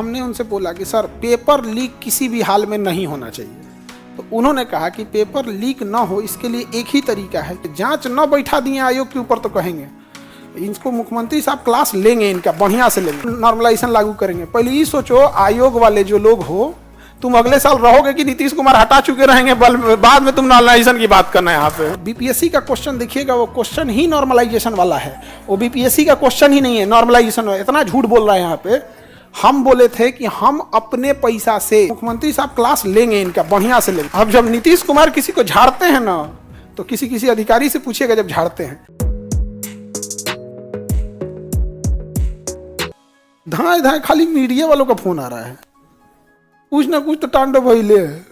हमने उनसे बोला कि सर पेपर लीक किसी भी हाल में नहीं होना चाहिए। तो उन्होंने कहा कि पेपर लीक ना हो इसके लिए एक ही तरीका है कि जांच न बैठा दिए आयोग के ऊपर तो कहेंगे इनको मुख्यमंत्री साहब क्लास लेंगे, इनका बढ़िया से लेंगे, नॉर्मलाइजेशन लागू करेंगे। पहले ये सोचो आयोग वाले जो लोग हो, तुम अगले साल रहोगे कि नीतीश कुमार हटा चुके रहेंगे, बाद में तुम नॉर्मलाइजेशन की बात करना है। यहाँ पे बीपीएससी का क्वेश्चन देखिएगा, वो क्वेश्चन ही नॉर्मलाइजेशन वाला है, वो बीपीएससी का क्वेश्चन ही नहीं है, नॉर्मलाइजेशन। इतना झूठ बोल रहा है यहाँ पे। हम बोले थे कि हम अपने पैसा से मुख्यमंत्री साहब क्लास लेंगे, इनका बढ़िया से लेंगे। अब जब नीतीश कुमार किसी को झाड़ते हैं ना, तो किसी अधिकारी से पूछिएगा जब झाड़ते हैं, धाए धाए खाली मीडिया वालों का फोन आ रहा है, कुछ ना कुछ तो तांडव भइले है।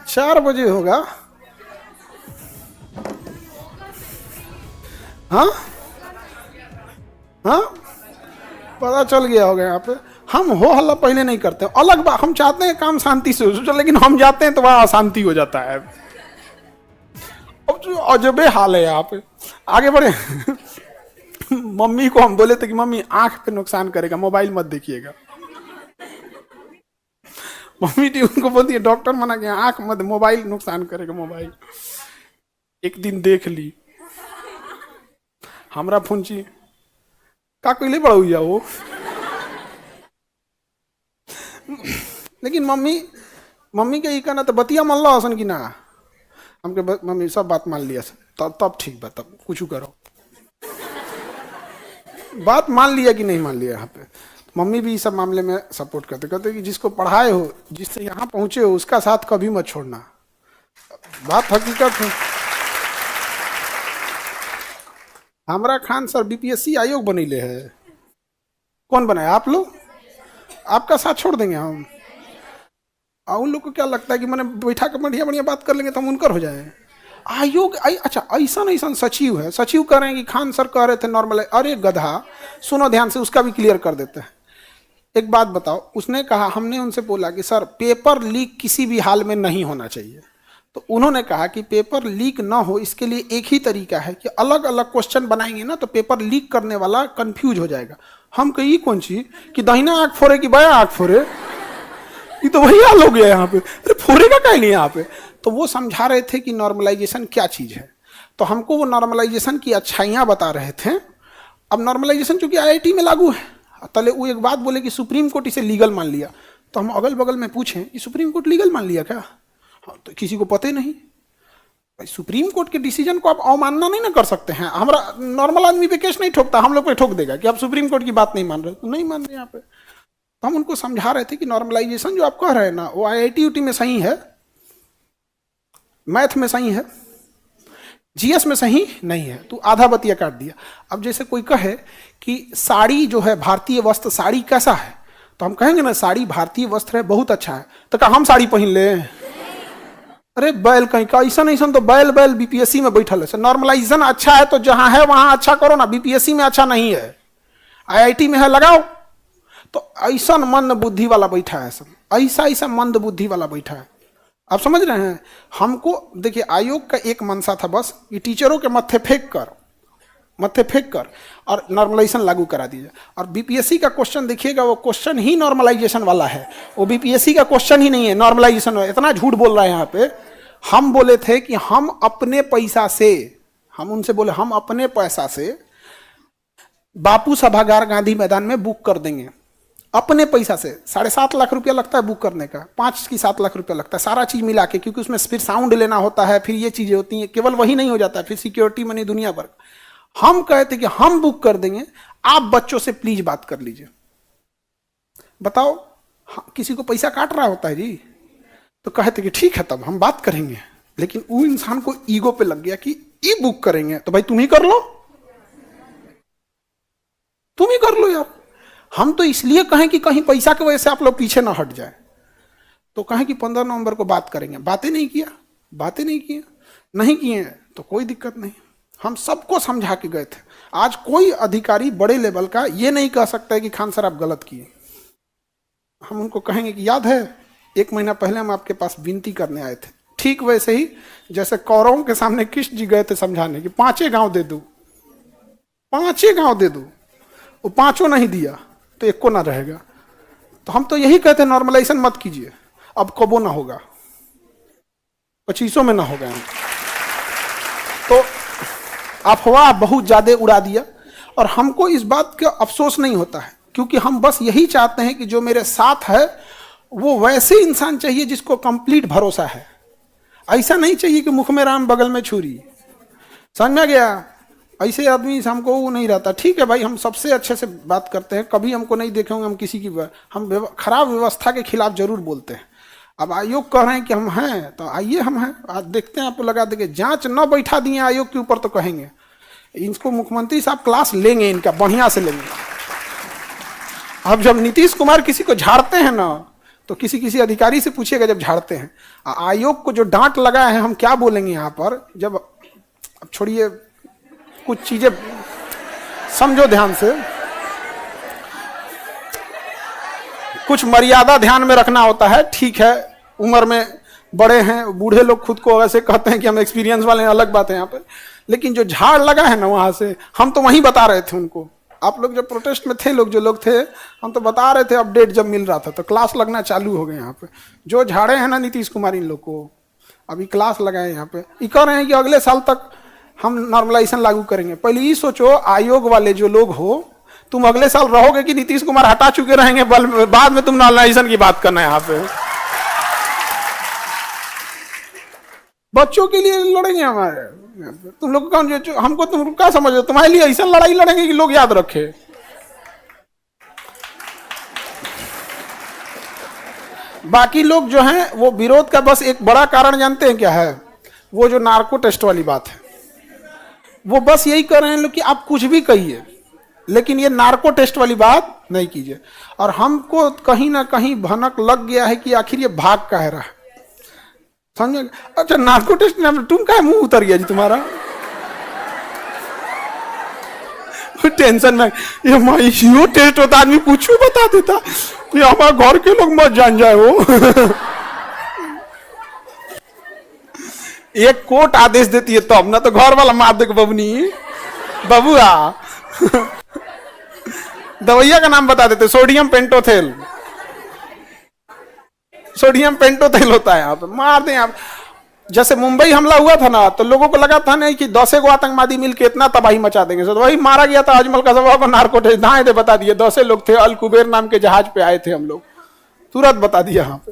चार बजे होगा। हाँ हाँ, पता चल गया होगा। यहाँ पे हम हो हल्ला पहले नहीं करते, अलग बात। हम चाहते हैं काम शांति से हो, लेकिन हम जाते हैं तो वहां अशांति हो जाता है। अब जो अजबे हाल है यहाँ पे। आगे बढ़े। मम्मी को हम बोले थे कि मम्मी आंख पे नुकसान करेगा, मोबाइल मत देखिएगा। मम्मी जी उनको बोलती है डॉक्टर मना किया, आंख मत, मोबाइल नुकसान करेगा मोबाइल। एक दिन देख ली, हमरा फोन ची का कोई ले बड़ा हुआ वो। लेकिन मम्मी के कहना तो बतिया मान लो हसन की ना, हमके मम्मी सब बात मान लिया, तब ठीक बा, तब कुछ करो। बात मान लिया कि नहीं मान लिया। यहाँ पे मम्मी भी इस सब मामले में सपोर्ट करते, कहते कि जिसको पढ़ाए हो, जिससे यहाँ पहुंचे हो, उसका साथ कभी मत छोड़ना। बात हकीकत है। हमरा खान सर बीपीएससी आयोग बनीले है। कौन बनाया? आप लोग। आपका साथ छोड़ देंगे हम? उन लोग को क्या लगता है कि मैंने बैठा कर बढ़िया बढ़िया बात कर लेंगे तो हम उनकर हो जाए आयोग? अच्छा, ऐसा सचिव है, सचिव कह रहे हैं कि खान सर कह रहे थे नॉर्मल। अरे गधा, सुनो ध्यान से, उसका भी क्लियर कर देते हैं। एक बात बताओ, उसने कहा, हमने उनसे बोला कि सर पेपर लीक किसी भी हाल में नहीं होना चाहिए। तो उन्होंने कहा कि पेपर लीक ना हो इसके लिए एक ही तरीका है कि अलग अलग क्वेश्चन बनाएंगे ना तो पेपर लीक करने वाला कंफ्यूज हो जाएगा। हम कही कौन चीज कि दाहिना आंख फोड़े कि बाया आंख फोड़े, ये तो वही हाल हो गया यहाँ पे। अरे फोड़ेगा क्या नहीं यहाँ पे। तो वो समझा रहे थे कि नॉर्मलाइजेशन क्या चीज है, तो हमको वो नॉर्मलाइजेशन की अच्छाइयां बता रहे थे। अब नॉर्मलाइजेशन चूंकि आईआईटी में लागू है, तले वो एक बात बोले कि सुप्रीम कोर्ट इसे लीगल मान लिया। तो हम अगल बगल में पूछें कि सुप्रीम कोर्ट लीगल मान लिया क्या? हाँ, तो किसी को पता ही नहीं। भाई सुप्रीम कोर्ट के डिसीजन को आप अवमानना नहीं ना कर सकते हैं। हमारा नॉर्मल आदमी पे केस नहीं ठोकता, हम लोग पे ठोक देगा कि आप सुप्रीम कोर्ट की बात नहीं मान रहे। तो नहीं मान रहे यहाँ पे। तो हम उनको समझा रहे थे कि नॉर्मलाइजेशन जो आप कह रहे हैं ना, वो आईआईटी यूटी में सही है, मैथ में सही है, जीएस में सही नहीं है। तो आधा बतिया काट दिया। अब जैसे कोई कहे कि साड़ी जो है भारतीय वस्त्र, साड़ी कैसा है, तो हम कहेंगे ना साड़ी भारतीय वस्त्र है, बहुत अच्छा है। तो क्या हम साड़ी पहन ले? अरे बैल कहीं का, ऐसा तो बैल बीपीएससी में बैठल है। नॉर्मलाइजेशन अच्छा है तो जहां है वहां अच्छा करो ना, बीपीएससी में अच्छा नहीं है, आईआईटी में है लगाओ। तो ऐसा मंद बुद्धि वाला बैठा है सब, ऐसा मंद बुद्धि वाला बैठा है। आप समझ रहे हैं? हमको देखिए, आयोग का एक मंशा था बस, ये टीचरों के मत्थे फेंक कर और नॉर्मलाइजेशन लागू करा दीजिए। और बीपीएससी का क्वेश्चन देखिएगा, वो क्वेश्चन ही नॉर्मलाइजेशन वाला है, वो बीपीएससी का क्वेश्चन ही नहीं है, नॉर्मलाइजेशन। इतना झूठ बोल रहा है यहाँ पे। हम बोले थे कि हम अपने पैसा से, हम उनसे बोले हम अपने पैसा से बापू सभागार गांधी मैदान में बुक कर देंगे, अपने पैसा से। 7.5 लाख रुपया लगता है बुक करने का, 5 की 7 लाख रुपया लगता है, सारा चीज मिला के, क्योंकि उसमें फिर साउंड लेना होता है, फिर ये चीजें होती हैं। केवल वही नहीं हो जाता है, फिर सिक्योरिटी मनी दुनिया भर। हम कहते कि हम बुक कर देंगे, आप बच्चों से प्लीज बात कर लीजिए। बताओ, किसी को पैसा काट रहा होता है जी, तो कहते कि ठीक है तब हम बात करेंगे। लेकिन वो इंसान को ईगो पे लग गया कि ई बुक करेंगे तो भाई तुम ही कर लो, तुम ही कर लो यार। हम तो इसलिए कहें कि कहीं पैसा की वजह से आप लोग पीछे ना हट जाए, तो कहें कि 15 नवंबर को बात करेंगे। बातें नहीं किए तो कोई दिक्कत नहीं। हम सबको समझा के गए थे। आज कोई अधिकारी बड़े लेवल का ये नहीं कह सकता है कि खान सर आप गलत किए। हम उनको कहेंगे कि याद है 1 महीना पहले हम आपके पास विनती करने आए थे, ठीक वैसे ही जैसे कौरवों के सामने कृष्ण जी गए थे समझाने कि 5 गांव दे दो, 5 गांव दे दो, वो 5 नहीं दिया तो 1 को ना रहेगा। तो हम तो यही कहते हैं नॉर्मलाइजेशन मत कीजिए, अब कबो ना होगा, 25 में ना होगा। तो अफवाह बहुत ज्यादा उड़ा दिया, और हमको इस बात का अफसोस नहीं होता है, क्योंकि हम बस यही चाहते हैं कि जो मेरे साथ है वो वैसे इंसान चाहिए जिसको कंप्लीट भरोसा है। ऐसा नहीं चाहिए कि मुख में राम बगल में छुरी, समझ में गया? ऐसे आदमी से हमको वो नहीं रहता। ठीक है भाई, हम सबसे अच्छे से बात करते हैं, कभी हमको नहीं देखे होंगे हम किसी की, हम खराब व्यवस्था के खिलाफ जरूर बोलते हैं। अब आयोग कह रहे हैं कि हम हैं, तो आइए हम हैं, आज देखते हैं, आपको लगा देंगे। जांच न बैठा दिए आयोग के ऊपर तो कहेंगे इनको मुख्यमंत्री साहब क्लास लेंगे, इनका बढ़िया से लेंगे। अब जब नीतीश कुमार किसी को झाड़ते हैं ना, तो किसी अधिकारी से पूछिएगा जब झाड़ते हैं, आयोग को जो डांट लगा है, हम क्या बोलेंगे यहाँ पर। जब अब छोड़िए, कुछ चीजें समझो ध्यान से, कुछ मर्यादा ध्यान में रखना होता है। ठीक है, उम्र में बड़े हैं, बूढ़े लोग खुद को ऐसे कहते हैं कि हम एक्सपीरियंस वाले हैं, अलग बात है यहाँ पे। लेकिन जो झाड़ लगा है ना वहां से, हम तो वहीं बता रहे थे उनको। आप लोग जब प्रोटेस्ट में थे, जो लोग थे, हम तो बता रहे थे, अपडेट जब मिल रहा था तो क्लास लगना चालू हो गए यहाँ पे। जो झाड़े हैं ना नीतीश कुमार, इन लोग को अभी क्लास लगाए यहाँ पे। ये कह रहे हैं कि अगले साल तक हम नॉर्मलाइजेशन लागू करेंगे। पहले ये सोचो, आयोग वाले जो लोग हो, तुम अगले साल रहोगे कि नीतीश कुमार हटा चुके रहेंगे, बाद में तुम नॉर्मलाइजेशन की बात करना है यहाँ पे। बच्चों के लिए लड़ेंगे हमारे, तुम लोग कौन, जो हमको तुम क्या समझ हो, तुम्हारे लिए ऐसा लड़ाई लड़ेंगे कि लोग याद रखे। बाकी लोग जो हैं वो विरोध का बस एक बड़ा कारण जानते हैं क्या है? वो जो नार्को टेस्ट वाली बात है, वो बस यही कर रहे हैं लोग कि आप कुछ भी कहिए, लेकिन ये नार्को टेस्ट वाली बात नहीं कीजिए। और हमको कहीं ना कहीं भनक लग गया है कि आखिर ये भाग कह रहा है, समझे? अच्छा, नार्को टेस्ट में तुम क्या मुंह उतर गया जी तुम्हारा? टेंशन में ये माइसियो टेस्ट होता, आदमी पूछू बता देता, ये हमारे घर के लोग मत जान जाए वो। एक कोर्ट आदेश देती है तब ना, तो घर वाला मार दे बबनी बबुआ। दवाइया का नाम बता देते, सोडियम पेंटोथेल, सोडियम पेंटोथेल होता है यहाँ पे, मार दें आप। जैसे मुंबई हमला हुआ था ना, तो लोगों को लगा था नहीं कि 10 आतंकवादी मिलकर इतना तबाही मचा देंगे, तो वही मारा गया था अजमल का सवाब नार्को टेस्ट। बता दिए 10 लोग थे, अल कुबेर नाम के जहाज पे आए थे हम लोग, तुरंत बता दिया यहाँ पे।